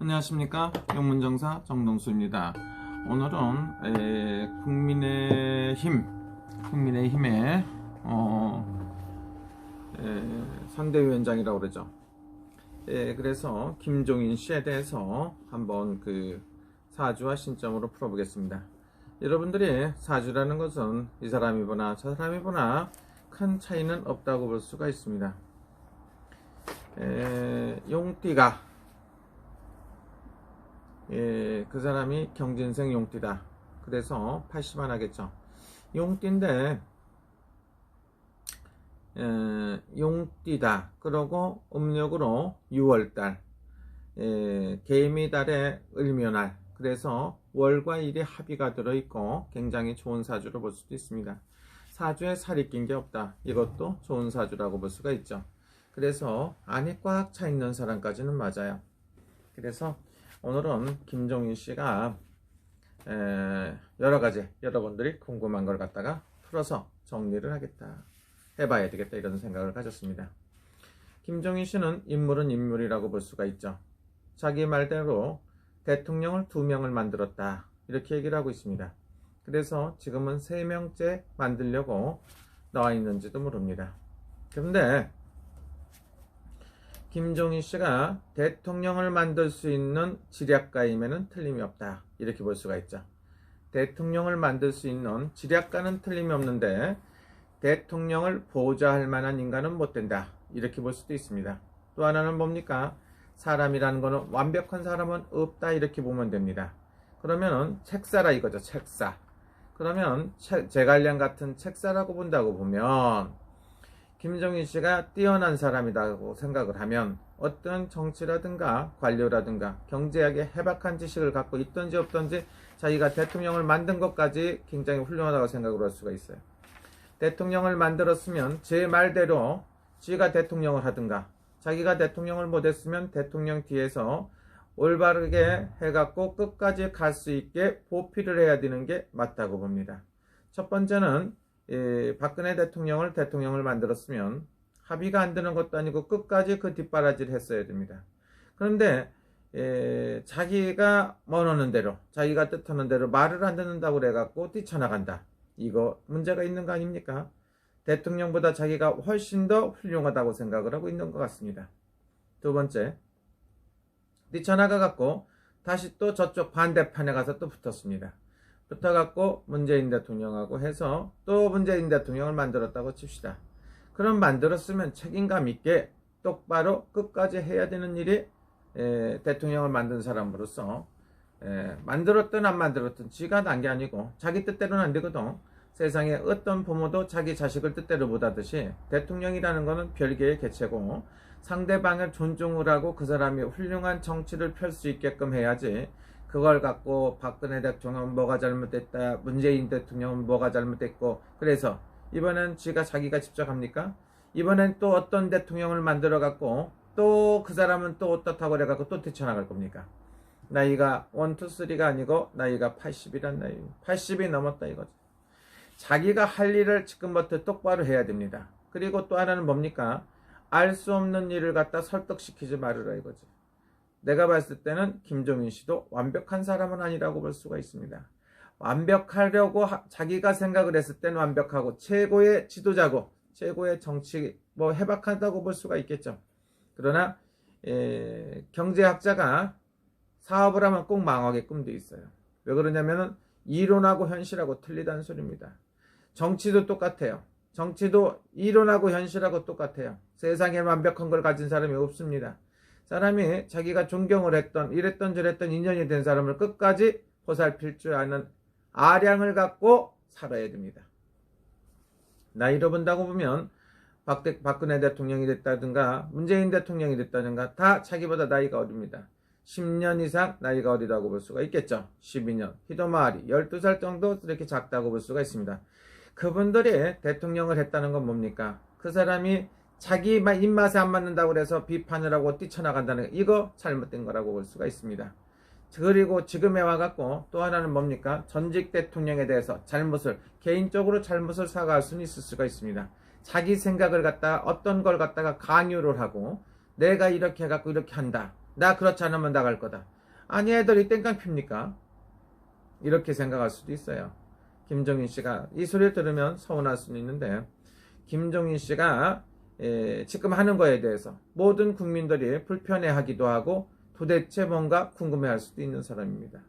안녕하십니까, 영문정사 정동수입니다. 오늘은 국민의힘의 선대위원장이라고 그러죠. 그래서 김종인 씨에 대해서 한번 사주와 신점으로 풀어보겠습니다. 여러분들이 사주라는 것은 이 사람이 보나 저 사람이 보나 큰 차이는 없다고 볼 수가 있습니다. 용띠가 그 사람이 경진생 용띠다. 그래서 80만 하겠죠. 용띠인데 용띠다. 그러고 음력으로 6월달 개미달의 을묘날. 그래서 월과 일이 합의가 들어있고 굉장히 좋은 사주로 볼 수도 있습니다. 사주에 살이 낀 게 없다. 이것도 좋은 사주라고 볼 수가 있죠. 그래서 안에 꽉 차 있는 사람까지는 맞아요. 그래서 오늘은 김종인 씨가 여러 가지 여러분들이 궁금한 걸 갖다가 풀어서 정리를 하겠다, 해봐야 되겠다, 이런 생각을 가졌습니다. 김종인 씨는 인물은 인물이라고 볼 수가 있죠. 자기 말대로 대통령을 2명을 만들었다, 이렇게 얘기를 하고 있습니다. 그래서 지금은 3명째 만들려고 나와 있는지도 모릅니다. 그런데 김종인 씨가 대통령을 만들 수 있는 지략가임에는 틀림이 없다, 이렇게 볼 수가 있죠. 대통령을 만들 수 있는 지략가는 틀림이 없는데 대통령을 보좌할 만한 인간은 못 된다, 이렇게 볼 수도 있습니다. 또 하나는 뭡니까? 사람이라는 거는 완벽한 사람은 없다, 이렇게 보면 됩니다. 그러면은 책사라 이거죠. 책사. 그러면 제갈량 같은 책사라고 본다고 보면 김종인 씨가 뛰어난 사람이라고 생각을 하면 어떤 정치라든가 관료라든가 경제학에 해박한 지식을 갖고 있든지 없든지 자기가 대통령을 만든 것까지 굉장히 훌륭하다고 생각을 할 수가 있어요. 대통령을 만들었으면 제 말대로 지가 대통령을 하든가, 자기가 대통령을 못했으면 대통령 뒤에서 올바르게 해갖고 끝까지 갈 수 있게 보필을 해야 되는 게 맞다고 봅니다. 첫 번째는 박근혜 대통령을 만들었으면 합의가 안 되는 것도 아니고 끝까지 그 뒷바라지를 했어야 됩니다. 그런데 자기가 원하는 대로, 자기가 뜻하는 대로 말을 안 듣는다고 그래갖고 뛰쳐나간다. 이거 문제가 있는 거 아닙니까? 대통령보다 자기가 훨씬 더 훌륭하다고 생각을 하고 있는 것 같습니다. 두 번째, 뛰쳐나가갖고 다시 또 저쪽 반대편에 가서 또 붙었습니다. 붙어갖고 문재인 대통령하고 해서 또 문재인 대통령을 만들었다고 칩시다. 그럼 만들었으면 책임감 있게 똑바로 끝까지 해야 되는 일이 대통령을 만든 사람으로서 만들었든 안 만들었든 지가 난 게 아니고 자기 뜻대로는 안 되거든. 세상에 어떤 부모도 자기 자식을 뜻대로 못 하듯이 대통령이라는 거는 별개의 개체고 상대방을 존중을 하고 그 사람이 훌륭한 정치를 펼 수 있게끔 해야지, 그걸 갖고 박근혜 대통령은 뭐가 잘못됐다, 문재인 대통령은 뭐가 잘못됐고, 그래서 이번엔 자기가 직접 합니까? 이번엔 또 어떤 대통령을 만들어 갖고 또 그 사람은 또 어떻다고 그래 갖고 또 뛰쳐나갈 겁니까? 나이가 1, 2, 3가 아니고 나이가 80이란 나이, 80이 넘었다 이거죠. 자기가 할 일을 지금부터 똑바로 해야 됩니다. 그리고 또 하나는 뭡니까? 알 수 없는 일을 갖다 설득시키지 말으라 이거죠. 내가 봤을 때는 김종인 씨도 완벽한 사람은 아니라고 볼 수가 있습니다. 완벽하려고 자기가 생각을 했을 때는 완벽하고 최고의 지도자고 최고의 정치 해박하다고 볼 수가 있겠죠. 그러나 경제학자가 사업을 하면 꼭 망하게끔 돼 있어요. 왜 그러냐면은 이론하고 현실하고 틀리다는 소리입니다. 정치도 똑같아요. 정치도 이론하고 현실하고 똑같아요. 세상에 완벽한 걸 가진 사람이 없습니다. 사람이 자기가 존경을 했던, 이랬던 저랬던 인연이 된 사람을 끝까지 보살필 줄 아는 아량을 갖고 살아야 됩니다. 나이로 본다고 보면 박근혜 대통령이 됐다든가 문재인 대통령이 됐다든가 다 자기보다 나이가 어립니다. 10년 이상 나이가 어리다고 볼 수가 있겠죠. 12년, 희도마을이 12살 정도 이렇게 작다고 볼 수가 있습니다. 그분들이 대통령을 했다는 건 뭡니까? 그 사람이 자기 입맛에 안 맞는다고 해서 비판을 하고 뛰쳐나간다는 거, 이거 잘못된 거라고 볼 수가 있습니다. 그리고 지금에 와갖고 또 하나는 뭡니까? 전직 대통령에 대해서 개인적으로 잘못을 사과할 수는 있을 수가 있습니다. 자기 생각을 갖다가 어떤 걸 갖다가 강요를 하고 내가 이렇게 해갖고 이렇게 한다, 나 그렇지 않으면 나갈 거다. 아니 애들이 땡깡 핍니까? 이렇게 생각할 수도 있어요. 김종인 씨가 이 소리를 들으면 서운할 수는 있는데 김종인 씨가 지금 하는 거에 대해서 모든 국민들이 불편해하기도 하고 도대체 뭔가 궁금해할 수도 있는 사람입니다.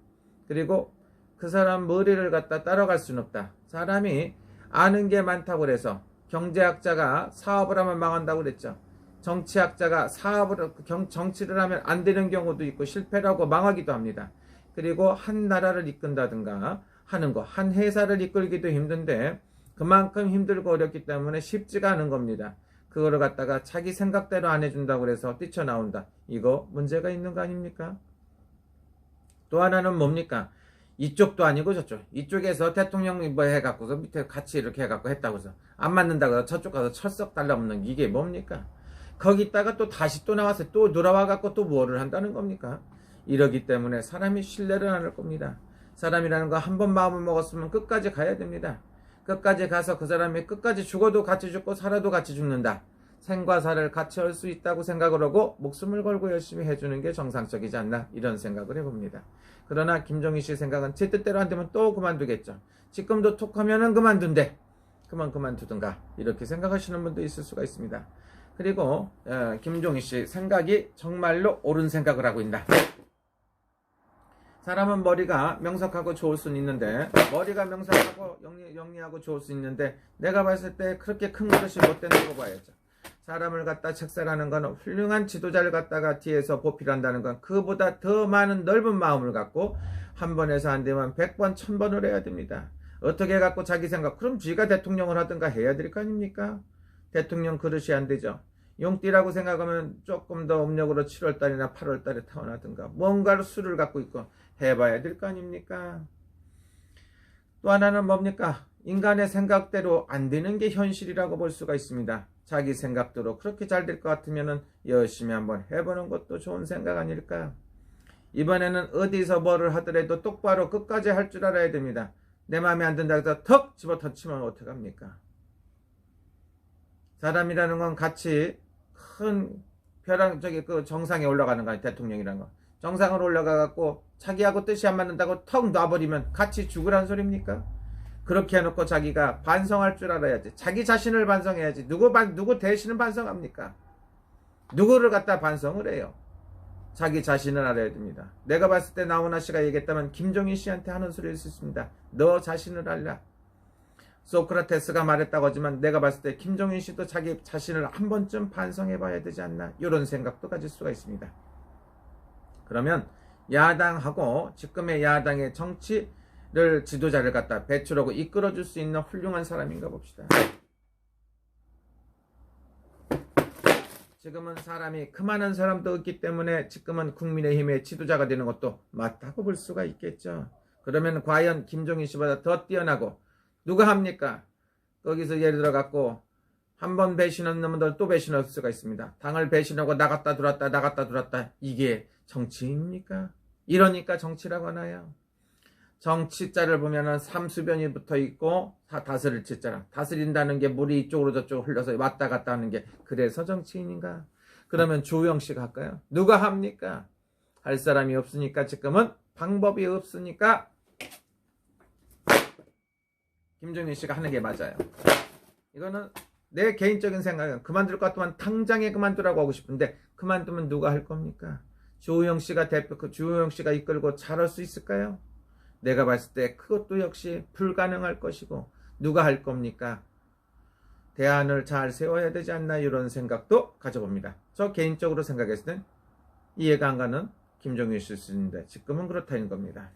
그리고 그 사람 머리를 갖다 따라갈 수는 없다. 사람이 아는 게 많다고 그래서 경제학자가 사업을 하면 망한다고 그랬죠. 정치학자가 정치를 하면 안 되는 경우도 있고 실패를 하고 망하기도 합니다. 그리고 한 나라를 이끈다든가 하는 거, 한 회사를 이끌기도 힘든데 그만큼 힘들고 어렵기 때문에 쉽지가 않은 겁니다. 그거를 갖다가 자기 생각대로 안 해준다고 그래서 뛰쳐나온다. 이거 문제가 있는 거 아닙니까? 또 하나는 뭡니까? 이쪽도 아니고 저쪽. 이쪽에서 대통령 뭐 해갖고서 밑에 같이 이렇게 해갖고 했다고 해서 안 맞는다고 해서 저쪽 가서 철썩 달라붙는 이게 뭡니까? 거기다가 또 다시 또 나와서 또 돌아와갖고 또 뭐를 한다는 겁니까? 이러기 때문에 사람이 신뢰를 안 할 겁니다. 사람이라는 거 한 번 마음을 먹었으면 끝까지 가야 됩니다. 끝까지 가서 그 사람이 끝까지 죽어도 같이 죽고 살아도 같이 죽는다. 생과 사를 같이 할 수 있다고 생각을 하고 목숨을 걸고 열심히 해주는 게 정상적이지 않나 이런 생각을 해봅니다. 그러나 김종인 씨 생각은 제 뜻대로 안 되면 또 그만두겠죠. 지금도 톡 하면은 그만둔대. 그만두든가 이렇게 생각하시는 분도 있을 수가 있습니다. 그리고 김종인 씨 생각이 정말로 옳은 생각을 하고 있다. 사람은 머리가 명석하고 좋을 수는 있는데 머리가 명석하고 영리하고 좋을 수 있는데 내가 봤을 때 그렇게 큰 그릇이 못 된다고 봐야죠. 사람을 갖다 책사라는 건 훌륭한 지도자를 갖다가 뒤에서 보필한다는 건 그보다 더 많은 넓은 마음을 갖고 한 번에서 안 되면 100번, 1000번을 해야 됩니다. 어떻게 갖고 자기 생각 그럼 쥐가 대통령을 하든가 해야 될 거 아닙니까? 대통령 그릇이 안 되죠. 용띠라고 생각하면 조금 더 음력으로 7월달이나 8월달에 태어나든가 뭔가로 수를 갖고 있고 해봐야 될 거 아닙니까? 또 하나는 뭡니까? 인간의 생각대로 안 되는 게 현실이라고 볼 수가 있습니다. 자기 생각대로 그렇게 잘 될 것 같으면 열심히 한번 해보는 것도 좋은 생각 아닐까? 이번에는 어디서 뭐를 하더라도 똑바로 끝까지 할 줄 알아야 됩니다. 내 마음에 안 든다고 해서 턱 집어 던치면 어떡합니까? 사람이라는 건 같이 큰 벼랑 그 정상에 올라가는 거 아니에요. 대통령이라는 거. 정상으로 올라가갖고 자기하고 뜻이 안 맞는다고 턱 놔버리면 같이 죽으란 소리입니까? 그렇게 해놓고 자기가 반성할 줄 알아야지. 자기 자신을 반성해야지. 누구 대신은 반성합니까? 누구를 갖다 반성을 해요? 자기 자신을 알아야 됩니다. 내가 봤을 때 나훈아 씨가 얘기했다면 김종인 씨한테 하는 소리일 수 있습니다. 너 자신을 알라. 소크라테스가 말했다고 하지만 내가 봤을 때 김종인 씨도 자기 자신을 한 번쯤 반성해 봐야 되지 않나 이런 생각도 가질 수가 있습니다. 그러면 야당하고 지금의 야당의 정치를 지도자를 갖다 배출하고 이끌어줄 수 있는 훌륭한 사람인가 봅시다. 지금은 사람이 그만한 사람도 없기 때문에 지금은 국민의힘의 지도자가 되는 것도 맞다고 볼 수가 있겠죠. 그러면 과연 김종인 씨보다 더 뛰어나고 누가 합니까? 거기서 예를 들어 갖고 한 번 배신한 놈들 또 배신할 수가 있습니다. 당을 배신하고 나갔다 들어왔다 이게 정치입니까? 이러니까 정치라고 하나요? 정치자를 보면은 삼수변이 붙어 있고 다스릴 치자라. 다스린다는 게 물이 이쪽으로 저쪽으로 흘러서 왔다 갔다 하는 게 그래서 정치인인가? 그러면 조영식 할까요? 누가 합니까? 할 사람이 없으니까 지금은 방법이 없으니까 김종인 씨가 하는 게 맞아요. 이거는 내 개인적인 생각은 그만둘 것 같으면 당장에 그만두라고 하고 싶은데 그만두면 누가 할 겁니까? 조영 씨가 조영 씨가 이끌고 잘할 수 있을까요? 내가 봤을 때 그것도 역시 불가능할 것이고 누가 할 겁니까? 대안을 잘 세워야 되지 않나 이런 생각도 가져봅니다. 저 개인적으로 생각했을 땐 이해가 안 가는 김종인 씨인데 지금은 그렇다는 겁니다.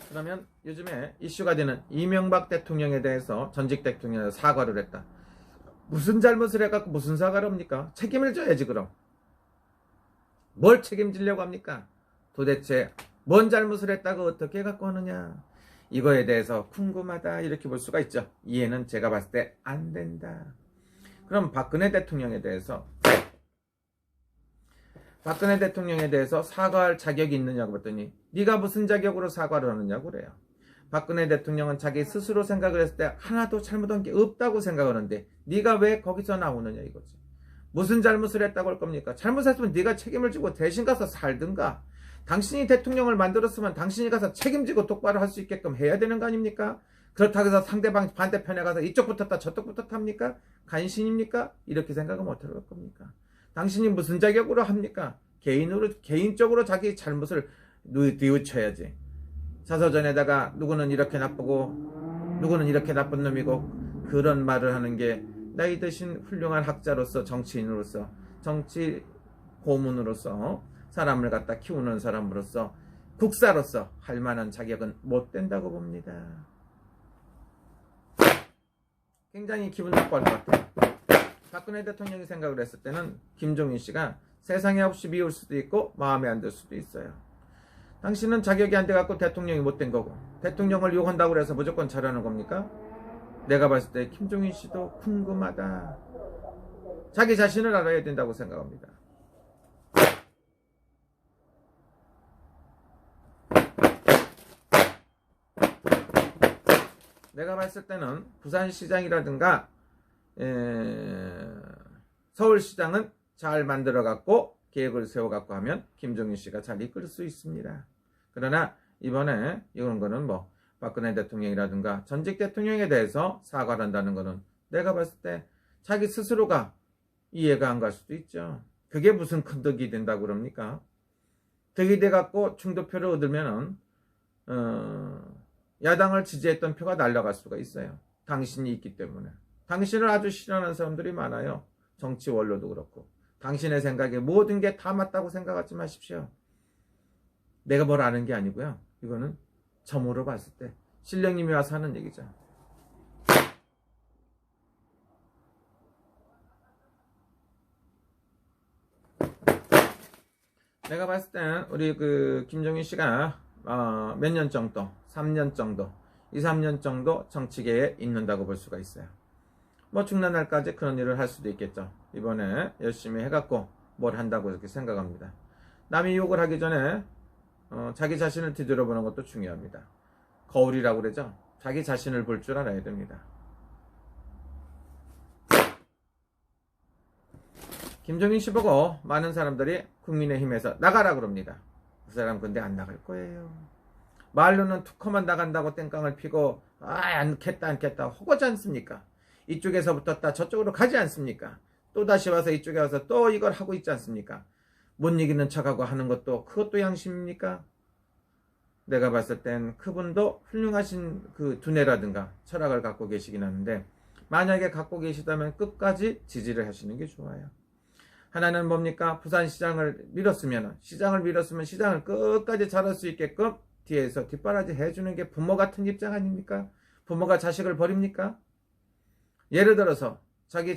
그러면 요즘에 이슈가 되는 이명박 대통령에 대해서 전직 대통령이 사과를 했다. 무슨 잘못을 해갖고 무슨 사과를 합니까? 책임을 져야지 그럼. 뭘 책임지려고 합니까? 도대체 뭔 잘못을 했다고 어떻게 갖고 하느냐. 이거에 대해서 궁금하다 이렇게 볼 수가 있죠. 이해는 제가 봤을 때 안 된다. 그럼 박근혜 대통령에 대해서 사과할 자격이 있느냐고 봤더니 네가 무슨 자격으로 사과를 하느냐고 그래요. 박근혜 대통령은 자기 스스로 생각을 했을 때 하나도 잘못한 게 없다고 생각하는데 네가 왜 거기서 나오느냐 이거지. 무슨 잘못을 했다고 할 겁니까? 잘못했으면 네가 책임을 지고 대신 가서 살든가. 당신이 대통령을 만들었으면 당신이 가서 책임지고 똑바로 할 수 있게끔 해야 되는 거 아닙니까? 그렇다고 해서 상대방 반대편에 가서 이쪽 붙었다 저쪽 붙었다 합니까? 간신입니까? 이렇게 생각하면 어떻게 할 겁니까? 당신이 무슨 자격으로 합니까? 개인적으로 자기 잘못을 뉘우쳐야지. 사서전에다가 누구는 이렇게 나쁘고 누구는 이렇게 나쁜 놈이고 그런 말을 하는 게 나이 드신 훌륭한 학자로서 정치인으로서 정치 고문으로서 사람을 갖다 키우는 사람으로서 국사로서 할 만한 자격은 못 된다고 봅니다. 굉장히 기분 나빠할 것 같아요. 박근혜 대통령이 생각을 했을 때는 김종인 씨가 세상에 없이 미울 수도 있고 마음에 안 들 수도 있어요. 당신은 자격이 안 돼갖고 대통령이 못 된 거고 대통령을 욕한다고 해서 무조건 잘하는 겁니까? 내가 봤을 때 김종인 씨도 궁금하다. 자기 자신을 알아야 된다고 생각합니다. 내가 봤을 때는 부산시장이라든가 서울시장은 잘 만들어갖고 계획을 세워갖고 하면 김종인 씨가 잘 이끌 수 있습니다. 그러나 이번에 이런 거는 뭐 박근혜 대통령이라든가 전직 대통령에 대해서 사과를 한다는 거는 내가 봤을 때 자기 스스로가 이해가 안 갈 수도 있죠. 그게 무슨 큰 덕이 된다고 그럽니까? 덕이 돼갖고 중도표를 얻으면은 야당을 지지했던 표가 날아갈 수가 있어요. 당신이 있기 때문에. 당신을 아주 싫어하는 사람들이 많아요. 정치 원로도 그렇고. 당신의 생각에 모든 게 다 맞다고 생각하지 마십시오. 내가 뭘 아는 게 아니고요. 이거는 점으로 봤을 때 신령님이 와서 하는 얘기죠. 내가 봤을 때 우리 김종인 씨가 몇 년 정도, 3년 정도, 2, 3년 정도 정치계에 있는다고 볼 수가 있어요. 뭐 죽는 날까지 그런 일을 할 수도 있겠죠. 이번에 열심히 해갖고 뭘 한다고 이렇게 생각합니다. 남이 욕을 하기 전에 자기 자신을 뒤돌아보는 것도 중요합니다. 거울이라고 그러죠. 자기 자신을 볼 줄 알아야 됩니다. 김종인 씨 보고 많은 사람들이 국민의힘에서 나가라 그럽니다. 그 사람 근데 안 나갈 거예요. 말로는 투커만 나간다고 땡깡을 피고 않겠다 허거지 않습니까? 이쪽에서 붙었다 저쪽으로 가지 않습니까? 또다시 와서 이쪽에 와서 또 이걸 하고 있지 않습니까? 못 이기는 척하고 하는 것도 그것도 양심입니까? 내가 봤을 땐 그분도 훌륭하신 그 두뇌라든가 철학을 갖고 계시긴 하는데 만약에 갖고 계시다면 끝까지 지지를 하시는 게 좋아요. 하나는 뭡니까? 부산시장을 밀었으면 시장을 끝까지 잘할 수 있게끔 뒤에서 뒷바라지 해주는 게 부모 같은 입장 아닙니까? 부모가 자식을 버립니까? 예를 들어서 저기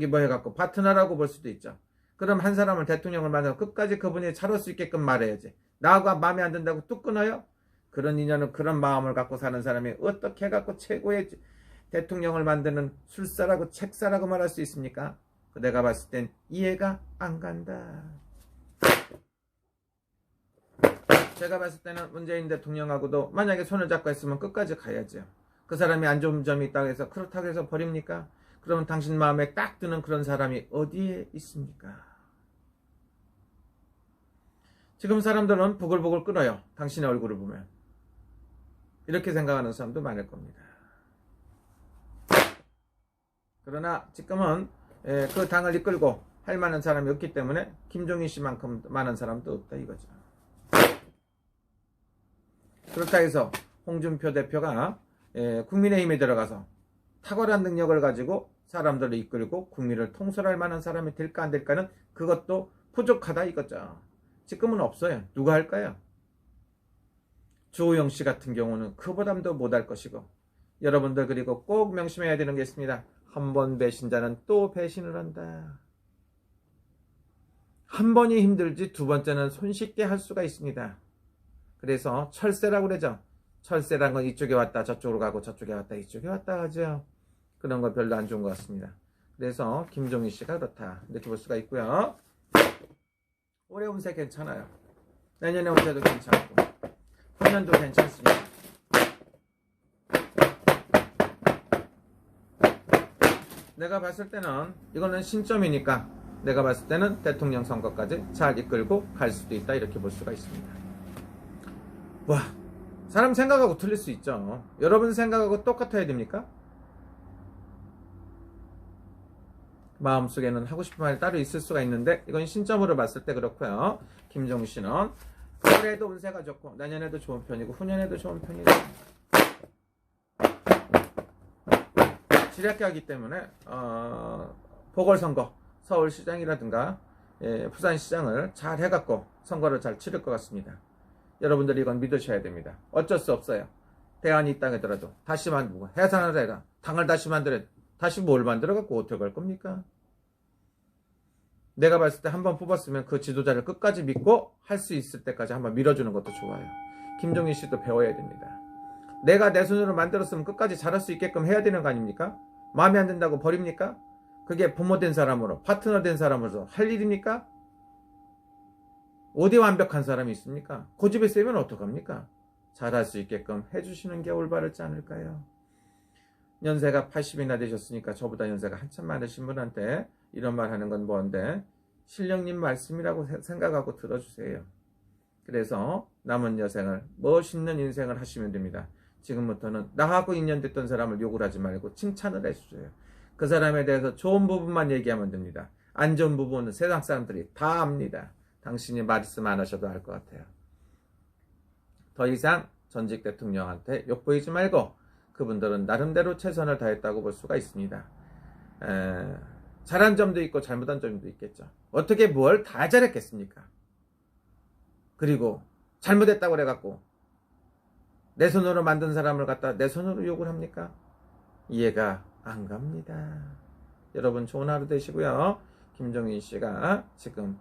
뭐 해갖고 파트너라고 볼 수도 있죠. 그럼 한 사람을 대통령을 만나서 끝까지 그분이 잘할 수 있게끔 말해야지. 나하고 마음에 안 든다고 뚝 끊어요? 그런 인연은 그런 마음을 갖고 사는 사람이 어떻게 해갖고 최고의 대통령을 만드는 술사라고 책사라고 말할 수 있습니까? 내가 봤을 땐 이해가 안 간다. 제가 봤을 때는 문재인 대통령하고도 만약에 손을 잡고 했으면 끝까지 가야죠. 그 사람이 안 좋은 점이 있다고 해서 그렇다고 해서 버립니까? 그러면 당신 마음에 딱 드는 그런 사람이 어디에 있습니까? 지금 사람들은 부글부글 끓어요. 당신의 얼굴을 보면. 이렇게 생각하는 사람도 많을 겁니다. 그러나 지금은 그 당을 이끌고 할 만한 사람이 없기 때문에 김종인 씨만큼 많은 사람도 없다 이거죠. 그렇다 해서 홍준표 대표가 국민의힘에 들어가서 탁월한 능력을 가지고 사람들을 이끌고 국민을 통솔할 만한 사람이 될까 안 될까는 그것도 부족하다 이거죠. 지금은 없어요. 누가 할까요? 주호영 씨 같은 경우는 그보다도 못할 것이고 여러분들 그리고 꼭 명심해야 되는 게 있습니다. 한 번 배신자는 또 배신을 한다. 한 번이 힘들지 두 번째는 손쉽게 할 수가 있습니다. 그래서 철새라고 그러죠. 철새란 건 이쪽에 왔다 저쪽으로 가고 저쪽에 왔다 이쪽에 왔다 하죠. 그런 거 별로 안 좋은 것 같습니다. 그래서 김종인 씨가 그렇다 이렇게 볼 수가 있고요. 올해 운세 괜찮아요. 내년에 운세도 괜찮고 후년도 괜찮습니다. 내가 봤을 때는 이거는 신점이니까 내가 봤을 때는 대통령 선거까지 잘 이끌고 갈 수도 있다 이렇게 볼 수가 있습니다. 와, 사람 생각하고 틀릴 수 있죠. 여러분 생각하고 똑같아야 됩니까? 마음속에는 하고 싶은 말이 따로 있을 수가 있는데 이건 신점으로 봤을 때 그렇고요. 김종희 씨는 올해도 운세가 좋고 내년에도 좋은 편이고 후년에도 좋은 편이고 지략하기 때문에 보궐선거 서울시장이라든가 부산시장을 잘 해갖고 선거를 잘 치를 것 같습니다. 여러분들이 이건 믿으셔야 됩니다. 어쩔 수 없어요. 대안이 있다 하더라도 다시 만들고 해산을 해라. 당을 다시 만들어 다시 뭘 만들어갖고 어떻게 갈 겁니까? 내가 봤을 때 한번 뽑았으면 그 지도자를 끝까지 믿고 할 수 있을 때까지 한번 밀어주는 것도 좋아요. 김종인 씨도 배워야 됩니다. 내가 내 손으로 만들었으면 끝까지 잘할 수 있게끔 해야 되는 거 아닙니까? 마음에 안 든다고 버립니까? 그게 부모 된 사람으로 파트너 된 사람으로서 할 일입니까? 어디 완벽한 사람이 있습니까? 고집이 세면 어떡합니까? 잘할 수 있게끔 해주시는 게 올바르지 않을까요? 연세가 80이나 되셨으니까 저보다 연세가 한참 많으신 분한테 이런 말 하는 건 뭔데 신령님 말씀이라고 생각하고 들어주세요. 그래서 남은 여생을 멋있는 인생을 하시면 됩니다. 지금부터는 나하고 인연됐던 사람을 욕을 하지 말고 칭찬을 해주세요. 그 사람에 대해서 좋은 부분만 얘기하면 됩니다. 안 좋은 부분은 세상 사람들이 다 압니다. 당신이 말씀 안 하셔도 알 것 같아요. 더 이상 전직 대통령한테 욕보이지 말고 그분들은 나름대로 최선을 다했다고 볼 수가 있습니다. 잘한 점도 있고 잘못한 점도 있겠죠. 어떻게 뭘 다 잘했겠습니까? 그리고 잘못했다고 그래갖고 내 손으로 만든 사람을 갖다 내 손으로 욕을 합니까? 이해가 안 갑니다. 여러분 좋은 하루 되시고요. 김종인 씨가 지금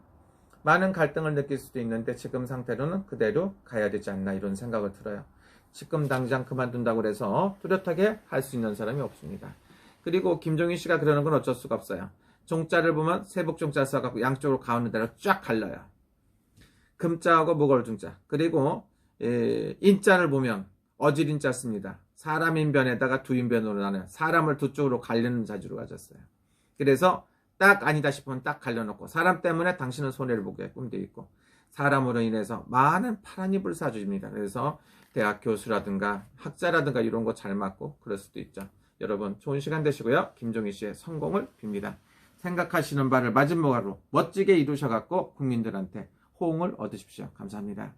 많은 갈등을 느낄 수도 있는데 지금 상태로는 그대로 가야 되지 않나 이런 생각을 들어요. 지금 당장 그만둔다고 해서 뚜렷하게 할 수 있는 사람이 없습니다. 그리고 김종인 씨가 그러는 건 어쩔 수가 없어요. 종자를 보면 세복종자 써갖고 양쪽으로 가운데로 쫙 갈라요. 금자하고 목월중자. 그리고 인자를 보면 어질인자 씁니다. 사람 인변에다가 두 인변으로 나눠요. 사람을 두 쪽으로 갈리는 자주로 가졌어요. 그래서 딱 아니다 싶으면 딱 갈려놓고 사람 때문에 당신은 손해를 보게 꿈도 있고 사람으로 인해서 많은 파란 잎을 사줍니다. 그래서 대학 교수라든가 학자라든가 이런 거 잘 맞고 그럴 수도 있죠. 여러분 좋은 시간 되시고요. 김종희 씨의 성공을 빕니다. 생각하시는 바를 마지막으로 멋지게 이루셔갖고 국민들한테 호응을 얻으십시오. 감사합니다.